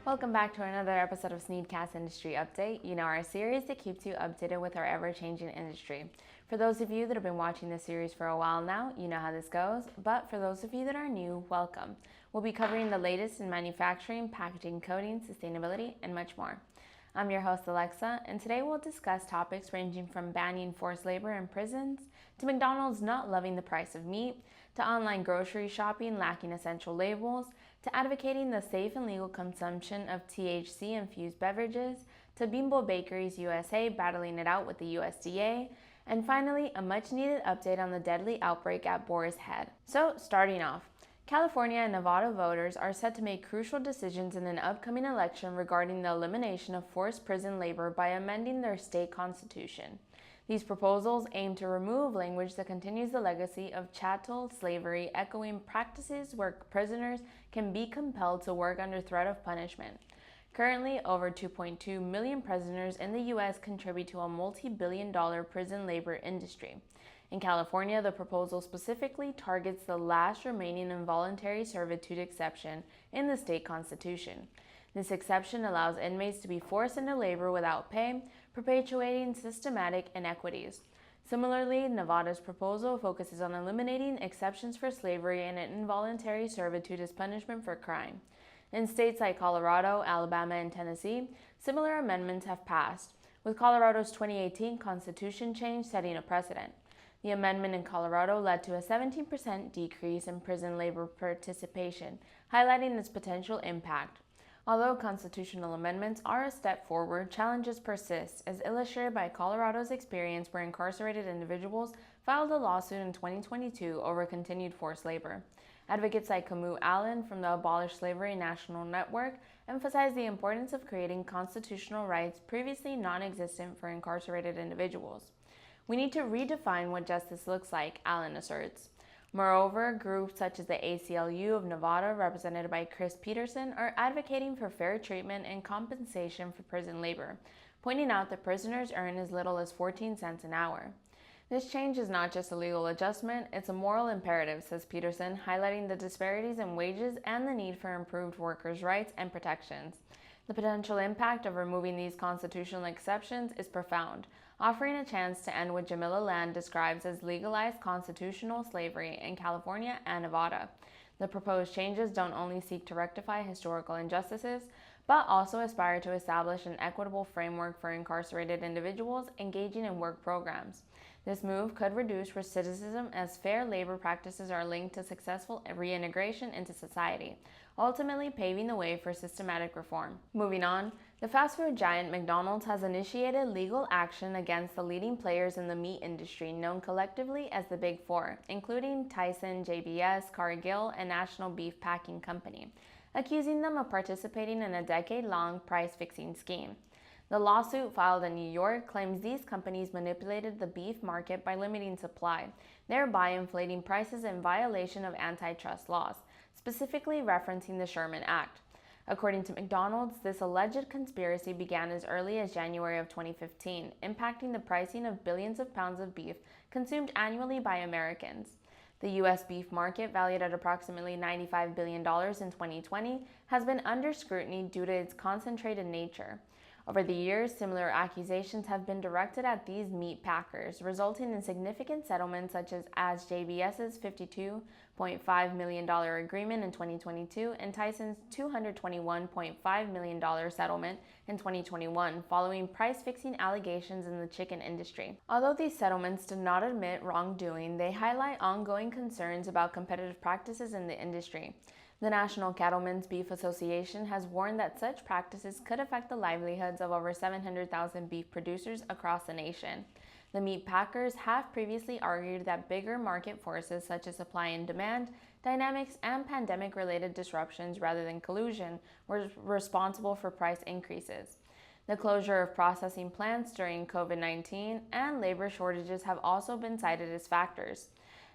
Welcome back to another episode of SNEED-CAST Industry Update, our series that keeps you updated with our ever-changing industry. For those of you that have been watching this series for a while now, you know how this goes, but for those of you that are new, welcome. We'll be covering the latest in manufacturing, packaging, coding, sustainability, and much more. I'm your host, Alexa, and today we'll discuss topics ranging from banning forced labor in prisons, to McDonald's not loving the price of meat, to online grocery shopping lacking essential labels, to advocating the safe and legal consumption of THC-infused beverages, to Bimbo Bakeries USA battling it out with the USDA, and finally, a much-needed update on the deadly outbreak at Boar's Head. So, starting off, California and Nevada voters are set to make crucial decisions in an upcoming election regarding the elimination of forced prison labor by amending their state constitution. These proposals aim to remove language that continues the legacy of chattel slavery, echoing practices where prisoners can be compelled to work under threat of punishment. Currently, over 2.2 million prisoners in the U.S. contribute to a multi-billion-dollar prison labor industry. In California, the proposal specifically targets the last remaining involuntary servitude exception in the state constitution. This exception allows inmates to be forced into labor without pay, perpetuating systematic inequities. Similarly, Nevada's proposal focuses on eliminating exceptions for slavery and involuntary servitude as punishment for crime. In states like Colorado, Alabama, and Tennessee, similar amendments have passed, with Colorado's 2018 constitution change setting a precedent. The amendment in Colorado led to a 17% decrease in prison labor participation, highlighting its potential impact. Although constitutional amendments are a step forward, challenges persist, as illustrated by Colorado's experience where incarcerated individuals filed a lawsuit in 2022 over continued forced labor. Advocates like Camus Allen from the Abolish Slavery National Network emphasize the importance of creating constitutional rights previously non-existent for incarcerated individuals. We need to redefine what justice looks like, Allen asserts. Moreover, groups such as the ACLU of Nevada, represented by Chris Peterson, are advocating for fair treatment and compensation for prison labor, pointing out that prisoners earn as little as 14 cents an hour. This change is not just a legal adjustment, it's a moral imperative, says Peterson, highlighting the disparities in wages and the need for improved workers' rights and protections. The potential impact of removing these constitutional exceptions is profound, offering a chance to end what Jamila Land describes as legalized constitutional slavery in California and Nevada. The proposed changes don't only seek to rectify historical injustices, but also aspire to establish an equitable framework for incarcerated individuals engaging in work programs. This move could reduce recidivism as fair labor practices are linked to successful reintegration into society, ultimately paving the way for systematic reform. Moving on, the fast food giant McDonald's has initiated legal action against the leading players in the meat industry known collectively as the Big Four, including Tyson, JBS, Cargill, and National Beef Packing Company, accusing them of participating in a decade-long price-fixing scheme. The lawsuit filed in New York claims these companies manipulated the beef market by limiting supply, thereby inflating prices in violation of antitrust laws, specifically referencing the Sherman Act. According to McDonald's, this alleged conspiracy began as early as January of 2015, impacting the pricing of billions of pounds of beef consumed annually by Americans. The U.S. beef market, valued at approximately $95 billion in 2020, has been under scrutiny due to its concentrated nature. Over the years, similar accusations have been directed at these meat packers, resulting in significant settlements such as JBS's $52.5 million agreement in 2022 and Tyson's $221.5 million settlement in 2021, following price-fixing allegations in the chicken industry. Although these settlements did not admit wrongdoing, they highlight ongoing concerns about competitive practices in the industry. The National Cattlemen's Beef Association has warned that such practices could affect the livelihoods of over 700,000 beef producers across the nation. The meat packers have previously argued that bigger market forces such as supply and demand dynamics and pandemic-related disruptions rather than collusion were responsible for price increases. The closure of processing plants during COVID-19 and labor shortages have also been cited as factors.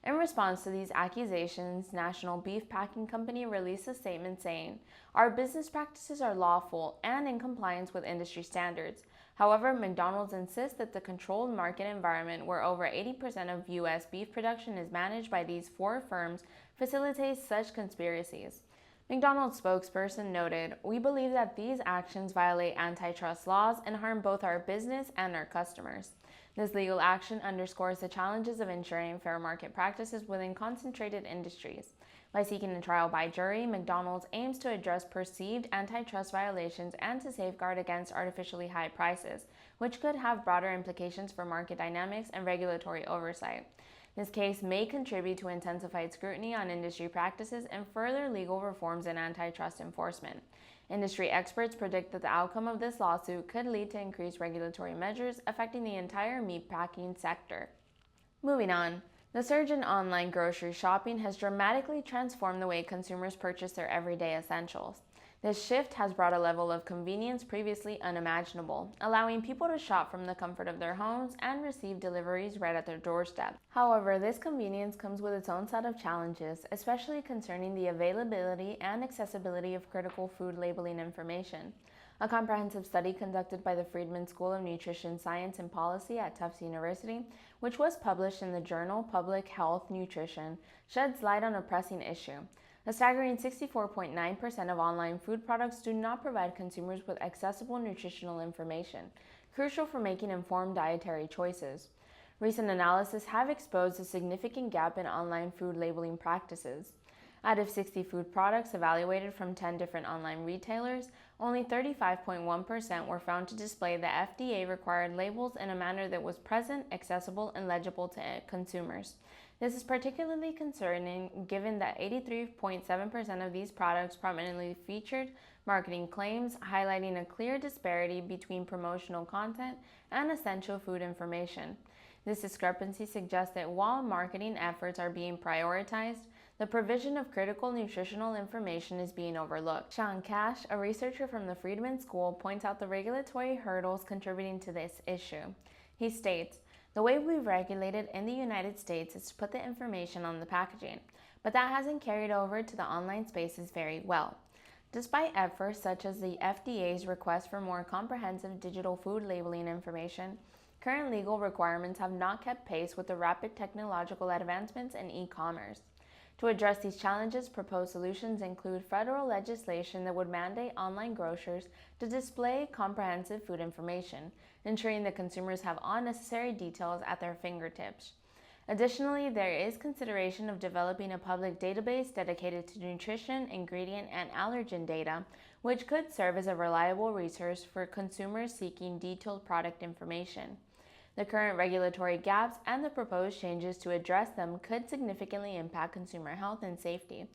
In response to these accusations, National Beef Packing Company released a statement saying, "Our business practices are lawful and in compliance with industry standards. However, McDonald's insists that the controlled market environment where over 80% of U.S. beef production is managed by these four firms facilitates such conspiracies." McDonald's spokesperson noted, "We believe that these actions violate antitrust laws and harm both our business and our customers. This legal action underscores the challenges of ensuring fair market practices within concentrated industries. By seeking a trial by jury, McDonald's aims to address perceived antitrust violations and to safeguard against artificially high prices, which could have broader implications for market dynamics and regulatory oversight. This case may contribute to intensified scrutiny on industry practices and further legal reforms in antitrust enforcement. Industry experts predict that the outcome of this lawsuit could lead to increased regulatory measures affecting the entire meatpacking sector." Moving on, the surge in online grocery shopping has dramatically transformed the way consumers purchase their everyday essentials. This shift has brought a level of convenience previously unimaginable, allowing people to shop from the comfort of their homes and receive deliveries right at their doorstep. However, this convenience comes with its own set of challenges, especially concerning the availability and accessibility of critical food labeling information. A comprehensive study conducted by the Friedman School of Nutrition Science and Policy at Tufts University, which was published in the journal Public Health Nutrition, sheds light on a pressing issue. A staggering 64.9% of online food products do not provide consumers with accessible nutritional information, crucial for making informed dietary choices. Recent analysis have exposed a significant gap in online food labeling practices. Out of 60 food products evaluated from 10 different online retailers, only 35.1% were found to display the FDA-required labels in a manner that was present, accessible, and legible to consumers. This is particularly concerning given that 83.7% of these products prominently featured marketing claims, highlighting a clear disparity between promotional content and essential food information. This discrepancy suggests that while marketing efforts are being prioritized, the provision of critical nutritional information is being overlooked. Sean Cash, a researcher from the Friedman School, points out the regulatory hurdles contributing to this issue. He states, "The way we've regulated in the United States is to put the information on the packaging, but that hasn't carried over to the online spaces very well. Despite efforts such as the FDA's request for more comprehensive digital food labeling information, current legal requirements have not kept pace with the rapid technological advancements in e-commerce. To address these challenges, proposed solutions include federal legislation that would mandate online grocers to display comprehensive food information, ensuring that consumers have all necessary details at their fingertips. Additionally, there is consideration of developing a public database dedicated to nutrition, ingredient, and allergen data, which could serve as a reliable resource for consumers seeking detailed product information. The current regulatory gaps and the proposed changes to address them could significantly impact consumer health and safety."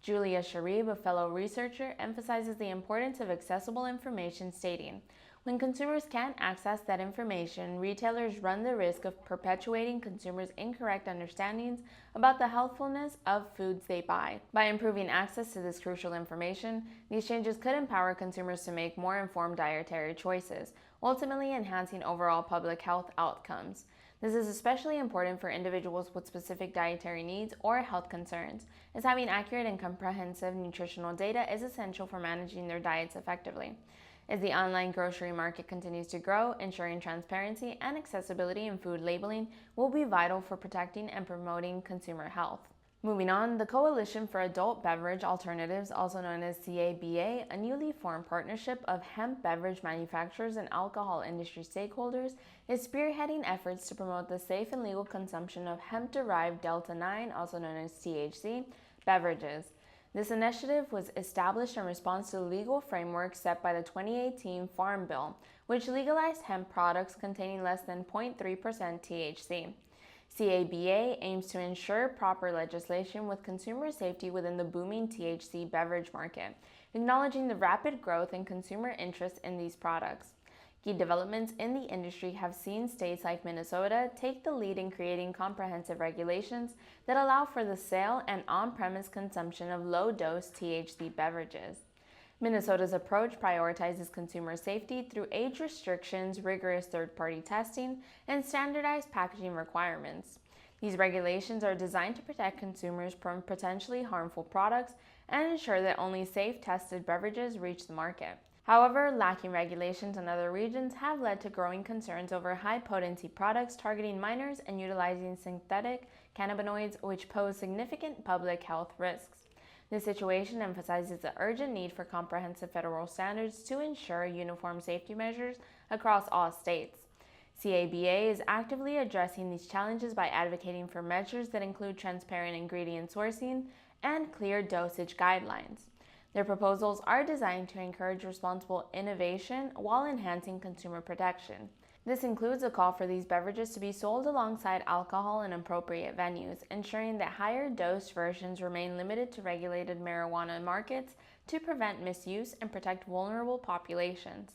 Julia Sharib, a fellow researcher, emphasizes the importance of accessible information, stating, "When consumers can't access that information, retailers run the risk of perpetuating consumers' incorrect understandings about the healthfulness of foods they buy. By improving access to this crucial information, these changes could empower consumers to make more informed dietary choices, ultimately enhancing overall public health outcomes. This is especially important for individuals with specific dietary needs or health concerns, as having accurate and comprehensive nutritional data is essential for managing their diets effectively. As the online grocery market continues to grow, ensuring transparency and accessibility in food labeling will be vital for protecting and promoting consumer health." Moving on, the Coalition for Adult Beverage Alternatives, also known as CABA, a newly formed partnership of hemp beverage manufacturers and alcohol industry stakeholders, is spearheading efforts to promote the safe and legal consumption of hemp-derived Delta-9, also known as THC, beverages. This initiative was established in response to the legal framework set by the 2018 Farm Bill, which legalized hemp products containing less than 0.3% THC. CABA aims to ensure proper legislation with consumer safety within the booming THC beverage market, acknowledging the rapid growth in consumer interest in these products. Key developments in the industry have seen states like Minnesota take the lead in creating comprehensive regulations that allow for the sale and on-premise consumption of low-dose THC beverages. Minnesota's approach prioritizes consumer safety through age restrictions, rigorous third-party testing, and standardized packaging requirements. These regulations are designed to protect consumers from potentially harmful products and ensure that only safe, tested beverages reach the market. However, lacking regulations in other regions have led to growing concerns over high-potency products targeting minors and utilizing synthetic cannabinoids, which pose significant public health risks. This situation emphasizes the urgent need for comprehensive federal standards to ensure uniform safety measures across all states. CABA is actively addressing these challenges by advocating for measures that include transparent ingredient sourcing and clear dosage guidelines. Their proposals are designed to encourage responsible innovation while enhancing consumer protection. This includes a call for these beverages to be sold alongside alcohol in appropriate venues, ensuring that higher dosed versions remain limited to regulated marijuana markets to prevent misuse and protect vulnerable populations.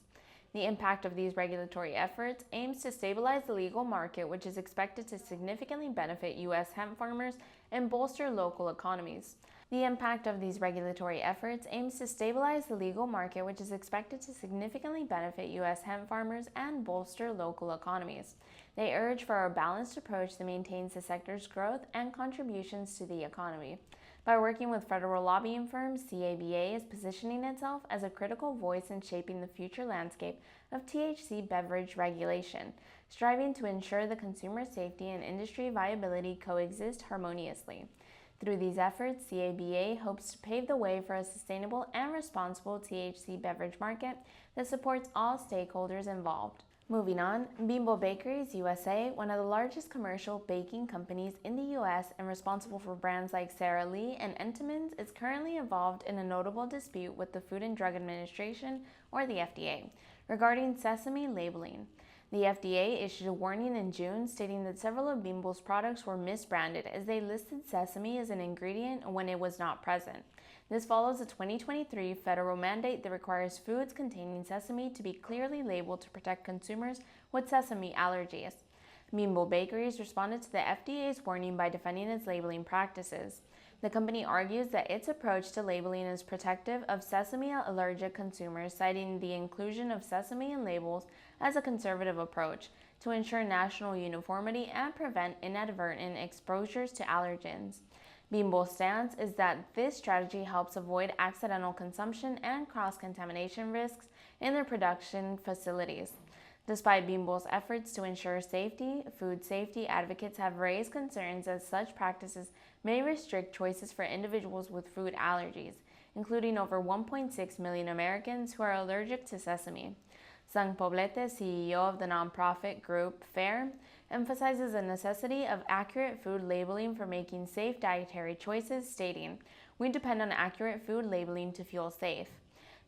The impact of these regulatory efforts aims to stabilize the legal market, which is expected to significantly benefit U.S. hemp farmers and bolster local economies. The impact of these regulatory efforts aims to stabilize the legal market, which is expected to significantly benefit U.S. hemp farmers and bolster local economies. They urge for a balanced approach that maintains the sector's growth and contributions to the economy. By working with federal lobbying firms, CABA is positioning itself as a critical voice in shaping the future landscape of THC beverage regulation, striving to ensure the consumer safety and industry viability coexist harmoniously. Through these efforts, CABA hopes to pave the way for a sustainable and responsible THC beverage market that supports all stakeholders involved. Moving on, Bimbo Bakeries USA, one of the largest commercial baking companies in the U.S. and responsible for brands like Sara Lee and Entenmann's, is currently involved in a notable dispute with the Food and Drug Administration, or the FDA, regarding sesame labeling. The FDA issued a warning in June stating that several of Bimbo's products were misbranded as they listed sesame as an ingredient when it was not present. This follows a 2023 federal mandate that requires foods containing sesame to be clearly labeled to protect consumers with sesame allergies. Bimbo Bakeries responded to the FDA's warning by defending its labeling practices. The company argues that its approach to labeling is protective of sesame allergic consumers, citing the inclusion of sesame in labels as a conservative approach to ensure national uniformity and prevent inadvertent exposures to allergens. Bimbo's stance is that this strategy helps avoid accidental consumption and cross-contamination risks in their production facilities. Despite Bimbo's efforts to ensure safety, food safety advocates have raised concerns that such practices may restrict choices for individuals with food allergies, including over 1.6 million Americans who are allergic to sesame. Sang Poblete, CEO of the nonprofit group FAIR, emphasizes the necessity of accurate food labeling for making safe dietary choices, stating, "We depend on accurate food labeling to feel safe."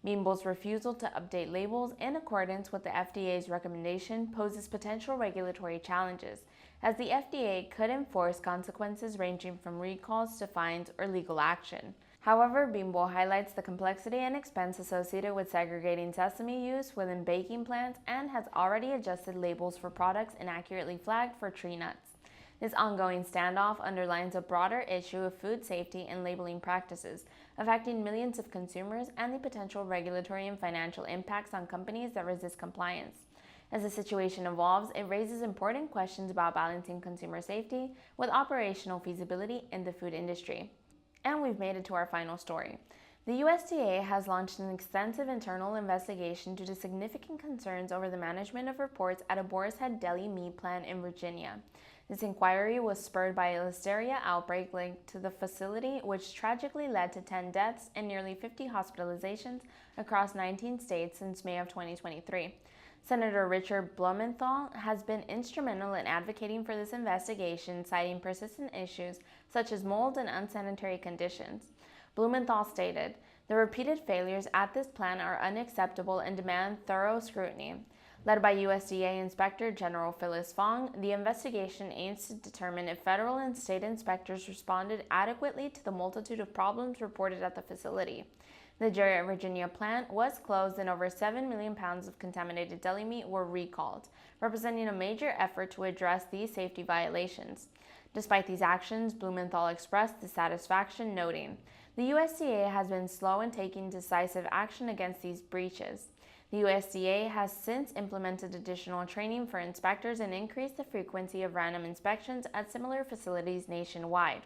Bimbo's refusal to update labels in accordance with the FDA's recommendation poses potential regulatory challenges, as the FDA could enforce consequences ranging from recalls to fines or legal action. However, Bimbo highlights the complexity and expense associated with segregating sesame use within baking plants and has already adjusted labels for products inaccurately flagged for tree nuts. This ongoing standoff underlines a broader issue of food safety and labeling practices, affecting millions of consumers and the potential regulatory and financial impacts on companies that resist compliance. As the situation evolves, it raises important questions about balancing consumer safety with operational feasibility in the food industry. And we've made it to our final story. The USDA has launched an extensive internal investigation due to significant concerns over the management of reports at a Boar's Head deli meat plant in Virginia. This inquiry was spurred by a Listeria outbreak linked to the facility, which tragically led to 10 deaths and nearly 50 hospitalizations across 19 states since May of 2023. Senator Richard Blumenthal has been instrumental in advocating for this investigation, citing persistent issues such as mold and unsanitary conditions. Blumenthal stated, "The repeated failures at this plant are unacceptable and demand thorough scrutiny." Led by USDA Inspector General Phyllis Fong, the investigation aims to determine if federal and state inspectors responded adequately to the multitude of problems reported at the facility. The Jarrett, Virginia plant was closed and over 7 million pounds of contaminated deli meat were recalled, representing a major effort to address these safety violations. Despite these actions, Blumenthal expressed dissatisfaction, noting, "The USDA has been slow in taking decisive action against these breaches." The USDA has since implemented additional training for inspectors and increased the frequency of random inspections at similar facilities nationwide.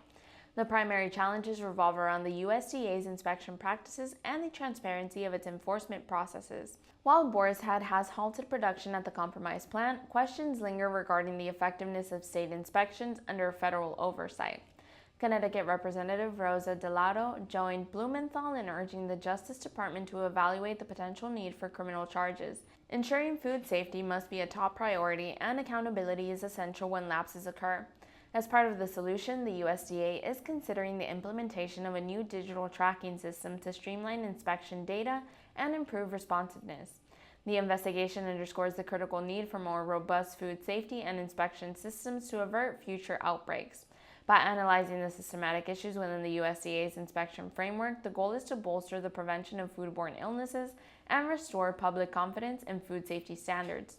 The primary challenges revolve around the USDA's inspection practices and the transparency of its enforcement processes. While Boar's Head has halted production at the compromised plant, questions linger regarding the effectiveness of state inspections under federal oversight. Connecticut Representative Rosa DeLauro joined Blumenthal in urging the Justice Department to evaluate the potential need for criminal charges. Ensuring food safety must be a top priority, and accountability is essential when lapses occur. As part of the solution, the USDA is considering the implementation of a new digital tracking system to streamline inspection data and improve responsiveness. The investigation underscores the critical need for more robust food safety and inspection systems to avert future outbreaks. By analyzing the systematic issues within the USDA's inspection framework, the goal is to bolster the prevention of foodborne illnesses and restore public confidence in food safety standards.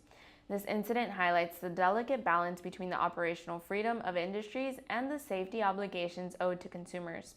This incident highlights the delicate balance between the operational freedom of industries and the safety obligations owed to consumers.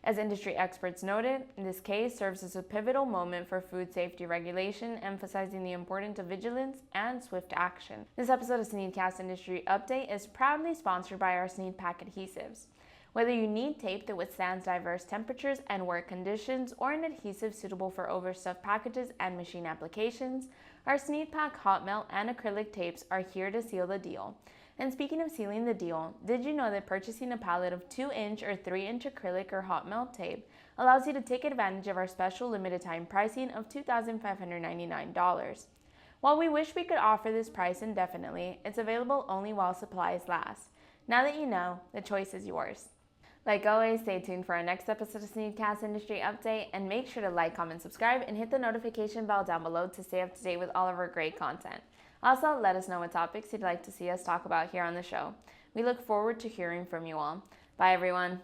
As industry experts noted, this case serves as a pivotal moment for food safety regulation, emphasizing the importance of vigilance and swift action. This episode of SNEED-CAST Industry Update is proudly sponsored by our SNEED-Pack adhesives. Whether you need tape that withstands diverse temperatures and work conditions, or an adhesive suitable for overstuffed packages and machine applications, our SNEED-Pack hot melt and acrylic tapes are here to seal the deal. And speaking of sealing the deal, did you know that purchasing a pallet of 2-inch or 3-inch acrylic or hot melt tape allows you to take advantage of our special limited time pricing of $2,599? While we wish we could offer this price indefinitely, it's available only while supplies last. Now that you know, the choice is yours. Like always, stay tuned for our next episode of SNEED-CAST Industry Update, and make sure to like, comment, subscribe, and hit the notification bell down below to stay up to date with all of our great content. Also, let us know what topics you'd like to see us talk about here on the show. We look forward to hearing from you all. Bye, everyone.